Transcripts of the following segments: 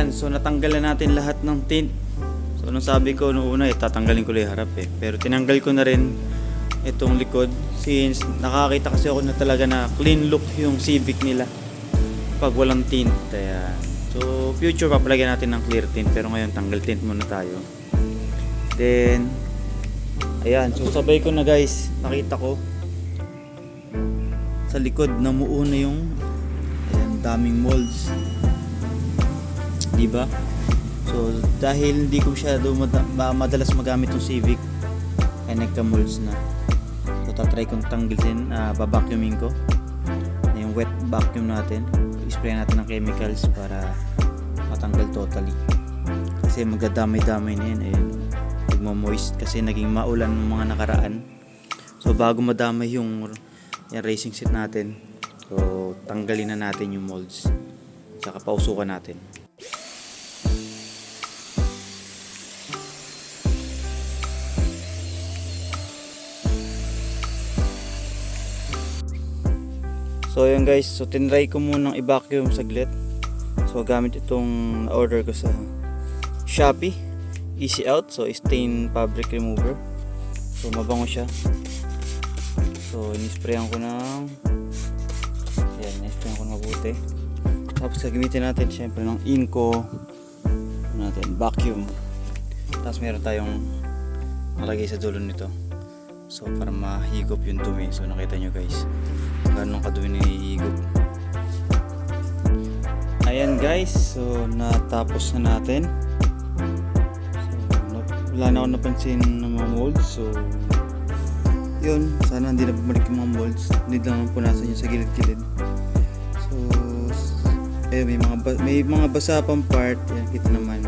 Ayan, so natanggal na natin lahat ng tint. So nung sabi ko noong una, tatanggalin ko lang yung harap pero tinanggal ko na rin itong likod since nakakita kasi ako na talaga na clean look yung Civic nila pag walang tint. Ayan. So future papalagyan natin ng clear tint, pero ngayon tanggal tint muna tayo. Then ayan, so sabay ko na guys, nakita ko sa likod namuo na yung ayan, daming molds, diba? So dahil hindi ko masyado madalas magamit yung Civic ay nagka-molds na. So tatry kong tanggalin, babacuuming ko yung wet vacuum natin, i-spray natin ng chemicals para matanggal totally kasi magdadamay-damay na yan. Ayun, nagmo-moist kasi naging maulan ng mga nakaraan. So bago madamay yung racing seat natin, so tanggalin na natin yung molds saka pausukan natin. So yun guys, so tinry ko munang i-vacuum saglit. So gamit itong order ko sa Shopee, Easy Out, so stain fabric remover. So mabango siya. So in-sprayan ko ng in-sprayan ko ng mabuti. Tapos gagamitin natin syempre ng Inco natin, vacuum. Tapos meron tayong nalagay sa dulo nito. So para mahigop yung dumi. So nakita nyo guys ganong kadumi nahihigop. Ayan guys, so natapos na natin. So wala na ako napansin ng mga molds. So yun, sana hindi na bumalik yung mga molds. Hindi lang punasan yun sa gilid-gilid. So may mga basa pang part, yan kita naman.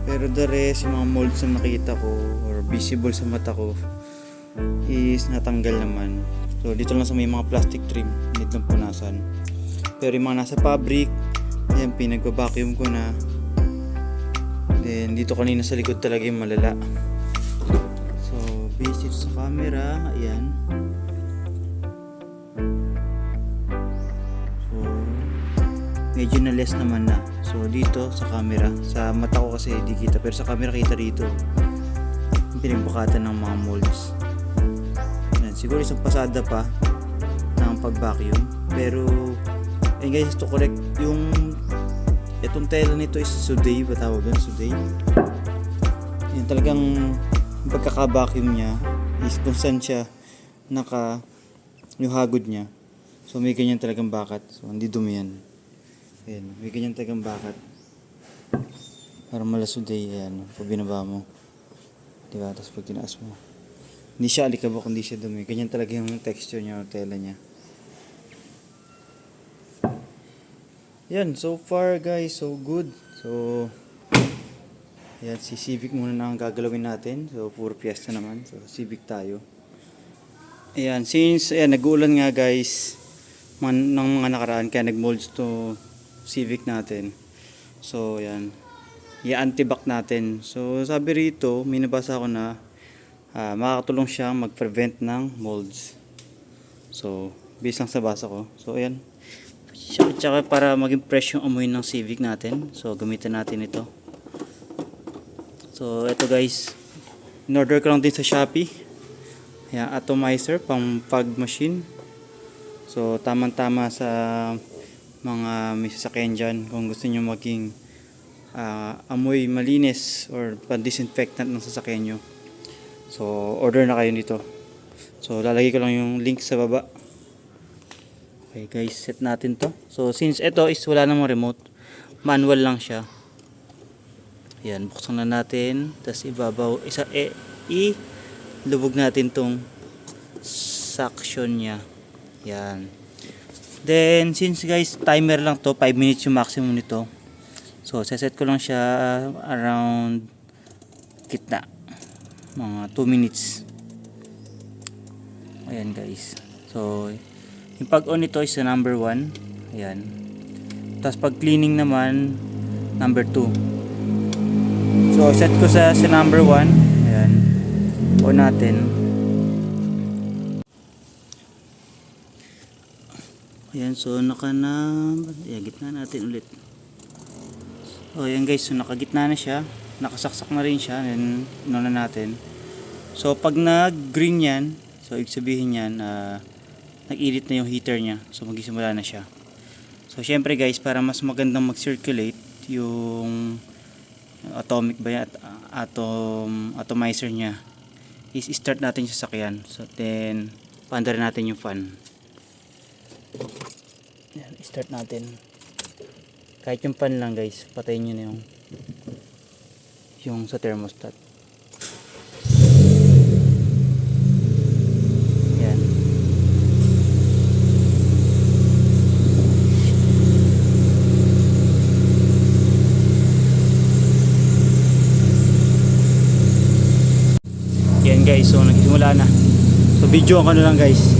Pero the rest, yung mga molds na nakita ko or visible sa mata ko is natanggal naman. So dito lang sa may mga plastic trim, need ng punasan. Pero yung mga nasa fabric, ayan, pinagpa-vacuum ko na. Then dito kanina sa likod talaga yung malala. So basic sa camera, ayan. So medyo na less naman na. So dito sa camera, sa mata ko kasi hindi kita, pero sa camera kita dito yung pinagbukatan ng mga molds. Siguro isang pasada pa ng pag-vacuum. Pero ayun guys, to correct yung itong tela nito is Suday, ba tawag doon? Suday. Yung talagang pagkaka-vacuum niya is kung saan siya yung hagod niya. So may ganyan talagang bakat. So hindi dumi yan. Ayan, may ganyan talagang bakat. Para mala Suday, ayan, pag binaba mo. Diba? Tapos pag tinaas mo, hindi siya alikabok, hindi siya dumi. Ganyan talaga yung texture niya o tela niya. Yan, so far guys, so good. So yan, si Civic muna na ang gagalawin natin. So puro Fiesta naman. So Civic tayo. Ayan, since nag-uulan nga guys ng mga nakaraan, kaya nag-molds to Civic natin. So yan, i-anti-back natin. So sabi rito, may nabasa ako na makakatulong siyang mag-prevent ng molds. So based lang sa basa ko. So ayan, tsaka para maging fresh yung amoy ng Civic natin, so gamitin natin ito. So ito guys, in-order ko lang din sa Shopee. Ayan, atomizer pang fog machine. So tamang-tama sa mga may sasakyan dyan kung gusto nyo maging amoy malinis or pan-disinfectant ng sasakyan nyo. So order na kayo nito. So lalagay ko lang yung link sa baba. Okay guys, set natin to. So since ito is wala namang remote, manual lang siya. Ayan, buksan na natin. Tapos ibabaw, ilubog natin tong suction nya. Ayan. Then since guys, timer lang to, 5 minutes yung maximum nito. So set ko lang siya around gitna, mga 2 minutes. Ayan guys. So yung pag-on nito is sa number 1. Ayan. Tapos pag cleaning naman, number 2. So set ko sa number 1. Ayan. On natin. Ayan, so naka na, gitna natin ulit. So ayan guys, so nakagitna na siya, nakasaksak na rin siya, and na natin. So pag nag-green yan, so ibig sabihin yan, nag-init na yung heater niya, so magsisimula na siya. So syempre guys, para mas magandang mag-circulate yung atomic ba yan, atomizer niya, is start natin yung sasakyan. So then paandar natin yung fan. Yan, start natin. Kahit yung fan lang guys, patayin nyo na yung sa thermostat. Yan. Yan guys, so nagsimula na. So video ko na lang guys.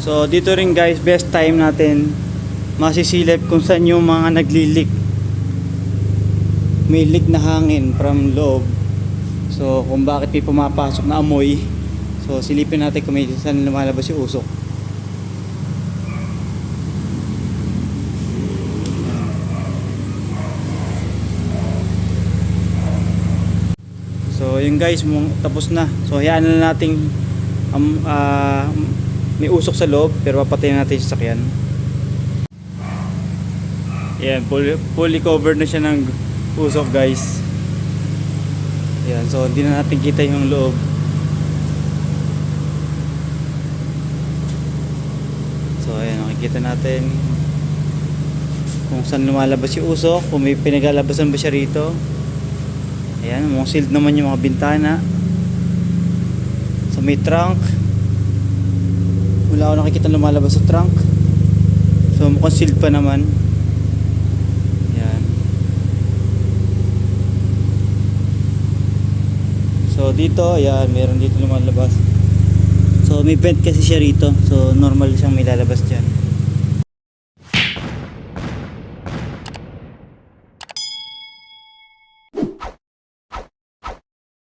So dito rin guys, best time natin masisilip kung saan yung mga naglilik. May leak na hangin from loob. So kung bakit may pumapasok na amoy. So silipin natin kung may saan lumalabas yung usok. So yun guys, tapos na. So hayaan na natin may usok sa loob, pero papatayin natin yung sasakyan. Yan, fully covered na siya ng usok guys. Yan, so hindi na natin kita yung loob. So ayan, nakikita natin kung saan lumalabas yung usok, kung may pinagalabasan ba siya rito. Ayan, mga sealed naman yung mga bintana. So may trunk. Wala ako nakikita lumalabas sa trunk. So mukhang sealed pa naman. Yan. So dito, ayan, meron dito lumalabas. So may vent kasi siya rito. So normal siyang may lalabas dyan.